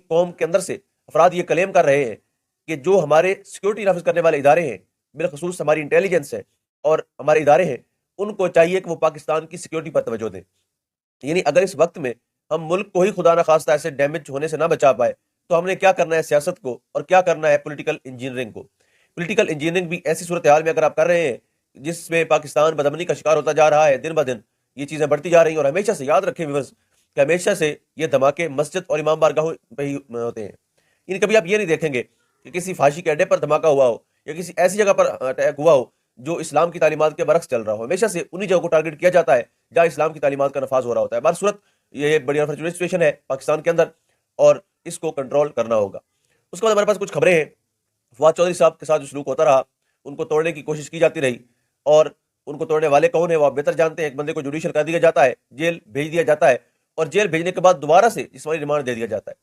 قوم کے اندر سے افراد یہ کلیم کر رہے ہیں کہ جو ہمارے سیکورٹی نافذ کرنے والے ادارے ہیں، بالخصوص ہماری انٹیلیجنس ہے اور ہمارے ادارے ہیں، ان کو چاہیے کہ وہ پاکستان کی سیکورٹی پر توجہ دیں۔ یعنی اگر اس وقت میں ہم ملک کو ہی خدا نخواستہ ایسے ڈیمیج ہونے سے نہ بچا پائے تو ہم نے کیا کرنا ہے سیاست کو، اور کیا کرنا ہے پولیٹیکل انجینئرنگ کو۔ پولیٹیکل انجینئرنگ بھی ایسی صورتحال میں اگر آپ کر رہے ہیں جس میں پاکستان بدامنی کا شکار ہوتا جا رہا ہے، دن بدن یہ چیزیں بڑھتی جا رہی ہیں، اور ہمیشہ سے یاد رکھیں ویورز کہ ہمیشہ سے یہ دھماکے مسجد اور امام بارگاہوں پہ ہی ہوتے ہیں۔ یعنی کبھی آپ یہ نہیں دیکھیں گے کہ کسی فحاشی کے اڈے پر دھماکہ ہوا ہو یا کسی ایسی جگہ پر اٹیک ہوا ہو جو اسلام کی تعلیمات کے برعکس چل رہا ہو۔ ہمیشہ سے انہی جگہوں کو ٹارگٹ کیا جاتا ہے جہاں اسلام کی تعلیمات کا نفاذ ہو رہا ہوتا ہے۔ بہر صورت یہ بڑی انفارچونیٹ سچویشن ہے پاکستان کے اندر، اور اس کو کنٹرول کرنا ہوگا۔ اس کے بعد ہمارے پاس کچھ خبریں ہیں۔ فواد چودھری صاحب کے ساتھ جو سلوک ہوتا رہا، ان کو توڑنے کی کوشش کی جاتی رہی، اور ان کو توڑنے والے کون ہیں وہ آپ بہتر جانتے ہیں۔ ایک بندے کو جوڈیشل کر دیا جاتا ہے، جیل بھیج دیا جاتا ہے، اور جیل بھیجنے کے بعد دوبارہ سے جسمانی ریمانڈ دے دیا جاتا ہے۔